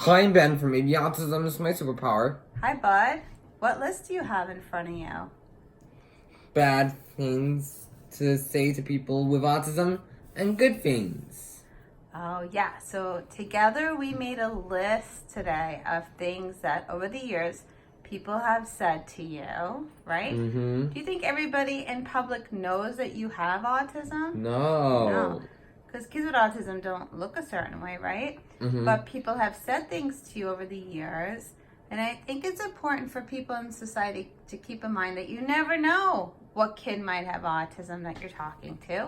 Hi, I'm Ben from Maybe Autism is my superpower. Hi, Bud. What list do you have in front of you? Bad things to say to people with autism and good things. Oh, yeah. So together we made a list today of things that over the years people have said to you, right? Mm-hmm. Do you think everybody in public knows that you have autism? No. Because kids with autism don't look a certain way, right? Mm-hmm. But people have said things to you over the years. And I think it's important for people in society to keep in mind that you never know what kid might have autism that you're talking to.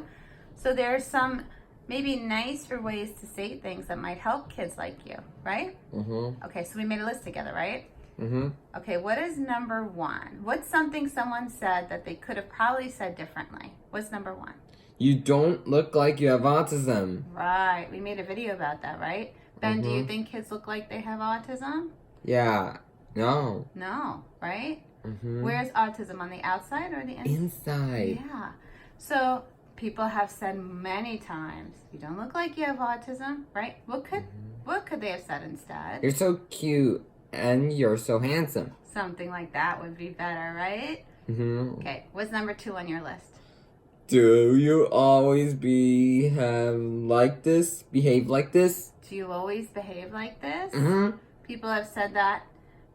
So there are some maybe nicer ways to say things that might help kids like you, right? Mm-hmm. Okay, so we made a list together, right? Mm-hmm. Okay, what is number one? What's something someone said that they could have probably said differently? What's number one? You don't look like you have autism. Right, we made a video about that, right? Ben, do you think kids look like they have autism? Yeah. No. No, right? Mm-hmm. Where's autism, on the outside or the inside? Inside. Yeah. So people have said many times, you don't look like you have autism, right? What could they have said instead? You're so cute and you're so handsome. Something like that would be better, right? Mm-hmm. Okay, what's number two on your list? Do you always behave like this? Do you always behave like this? Mm-hmm. People have said that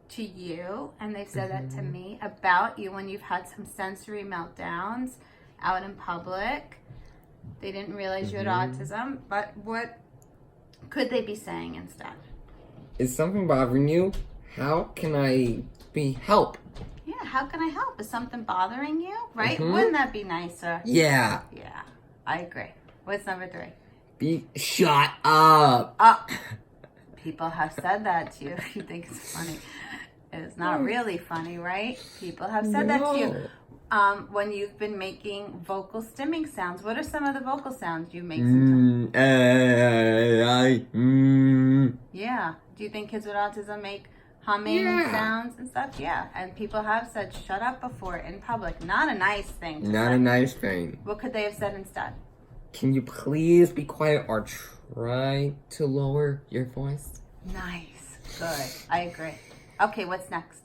to you, and they've said that to me about you when you've had some sensory meltdowns out in public. They didn't realize you had autism, but what could they be saying instead? Is something bothering you? How can I help? Yeah, how can I help? Is something bothering you? Right? Wouldn't that be nicer? Yeah. Yeah, I agree. What's number three? Shut up. People have said that to you. You think it's funny. It's not really funny, right? People have said that to you. When you've been making vocal stimming sounds. What are some of the vocal sounds you make sometimes? Yeah. Do you think kids with autism make humming sounds and stuff? Yeah. And people have said shut up before in public. Not a nice thing to say. Not a nice thing. What could they have said instead? Can you please be quiet or try to lower your voice? Nice. Good. I agree. Okay, what's next?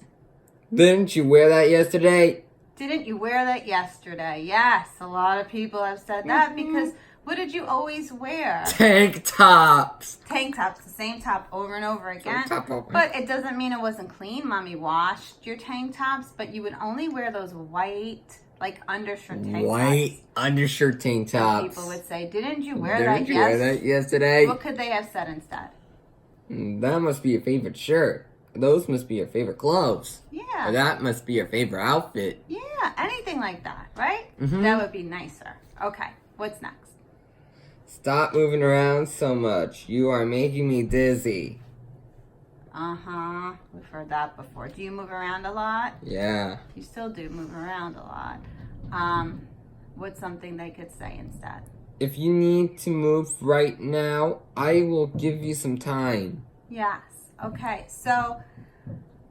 Didn't you wear that yesterday? Didn't you wear that yesterday? Yes, a lot of people have said that because what did you always wear? Tank tops. Tank tops, the same top over and over again. Top over. But it doesn't mean it wasn't clean. Mommy washed your tank tops, but you would only wear those white, like undershirt tank tops. White undershirt tank tops. And people would say, didn't you wear Didn't that you wear that yesterday? What could they have said instead? That must be your favorite shirt. Those must be your favorite clothes. Yeah. Or that must be your favorite outfit. Yeah, anything like that, right? That would be nicer. Okay, what's next? Stop moving around so much. You are making me dizzy. Uh-huh. We've heard that before. Do you move around a lot? Yeah. You still do move around a lot. What's something they could say instead? If you need to move right now, I will give you some time. Yes. Okay, so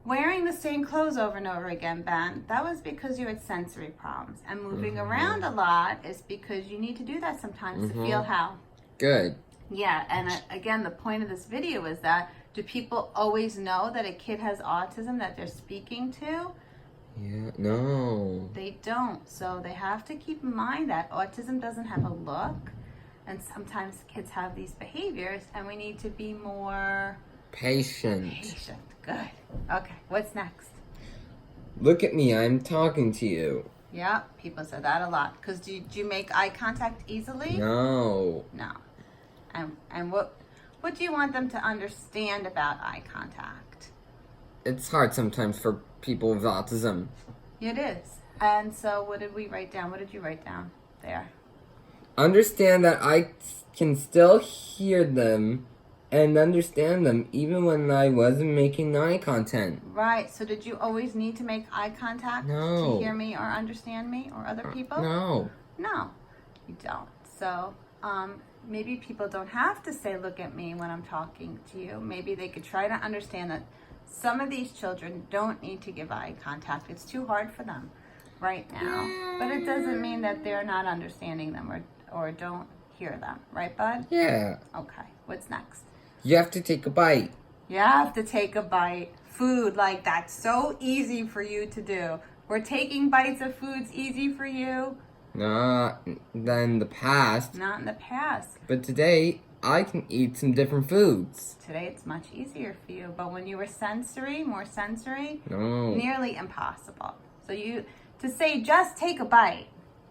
wearing the same clothes over and over again, Ben, that was because you had sensory problems. And moving around a lot is because you need to do that sometimes to feel how. Good. Yeah, and again, the point of this video is that do people always know that a kid has autism that they're speaking to? Yeah, no. They don't. So they have to keep in mind that autism doesn't have a look. And sometimes kids have these behaviors and we need to be more patient. Good. Okay, what's next? Look at me, I'm talking to you. Yeah, people say that a lot. Because do you make eye contact easily? No. No. And what do you want them to understand about eye contact? It's hard sometimes for people with autism. It is. And so what did we write down? What did you write down there? Understand that I can still hear them and understand them even when I wasn't making eye contact. Right. So did you always need to make eye contact to hear me or understand me or other people? No. No, you don't. So maybe people don't have to say, look at me when I'm talking to you. Maybe they could try to understand that some of these children don't need to give eye contact. It's too hard for them right now. But it doesn't mean that they're not understanding them or don't hear them. Right, Bud? Yeah. Okay. What's next? You have to take a bite. You have to take a bite. Food, like that's so easy for you to do. Were taking bites of foods easy for you? Not in the past. Not in the past. But today, I can eat some different foods. Today it's much easier for you. But when you were more sensory, No. nearly impossible. So to say just take a bite,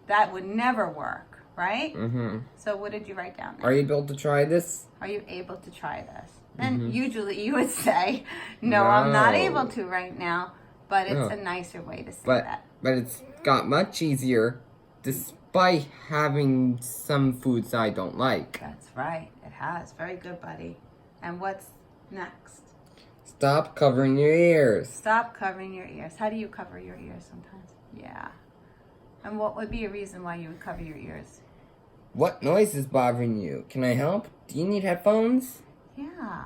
that would never work, right? Mm-hmm. So what did you write down there? Are you able to try this? Are you able to try this? And usually you would say, no, I'm not able to right now. But it's a nicer way to say that. But it's got much easier despite having some foods I don't like. That's right. It has. Very good, buddy. And what's next? Stop covering your ears. Stop covering your ears. How do you cover your ears sometimes? Yeah. And what would be a reason why you would cover your ears? What noise is bothering you? Can I help? Do you need headphones? Yeah.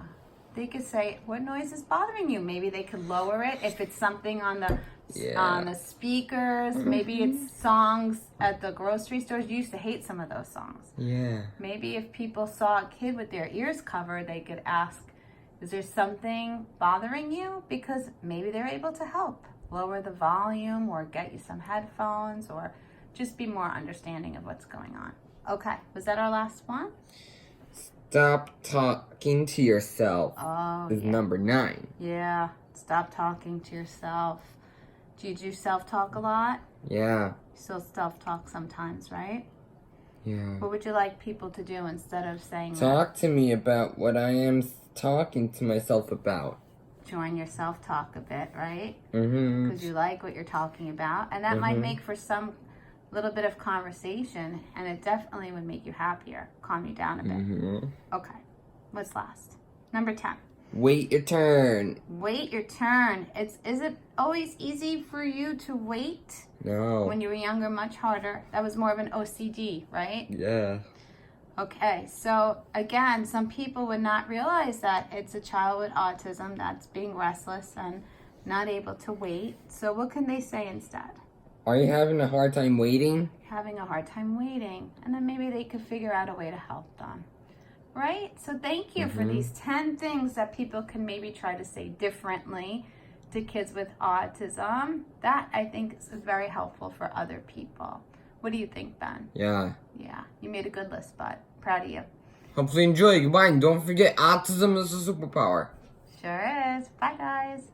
They could say, what noise is bothering you? Maybe they could lower it if it's something on the speakers. Maybe it's songs at the grocery stores. You used to hate some of those songs. Yeah. Maybe if people saw a kid with their ears covered, they could ask, is there something bothering you? Because maybe they're able to help. Lower the volume or get you some headphones or just be more understanding of what's going on. Okay, was that our last one? Stop talking to yourself. Oh, is number 9. Yeah, stop talking to yourself. Do you do self-talk a lot? Yeah. You still self-talk sometimes, right? Yeah. What would you like people to do instead of saying Talk to me about what I am talking to myself about. Join your self-talk a bit, right? Mm-hmm. Because you like what you're talking about. And that might make for some little bit of conversation, and it definitely would make you happier, calm you down a bit. Okay, what's last? Number 10. Wait your turn. Wait your turn. Is it always easy for you to wait? No. When you were younger, much harder. That was more of an OCD, right? Yeah. Okay, so again, some people would not realize that it's a child with autism that's being restless and not able to wait. So what can they say instead? Are you having a hard time waiting? Having a hard time waiting. And then maybe they could figure out a way to help them. Right? So thank you for these 10 things that people can maybe try to say differently to kids with autism. That, I think, is very helpful for other people. What do you think, Ben? Yeah. Yeah, you made a good list, bud. Proud of you. Hopefully you enjoy. Goodbye, and don't forget, autism is a superpower. Sure is. Bye, guys.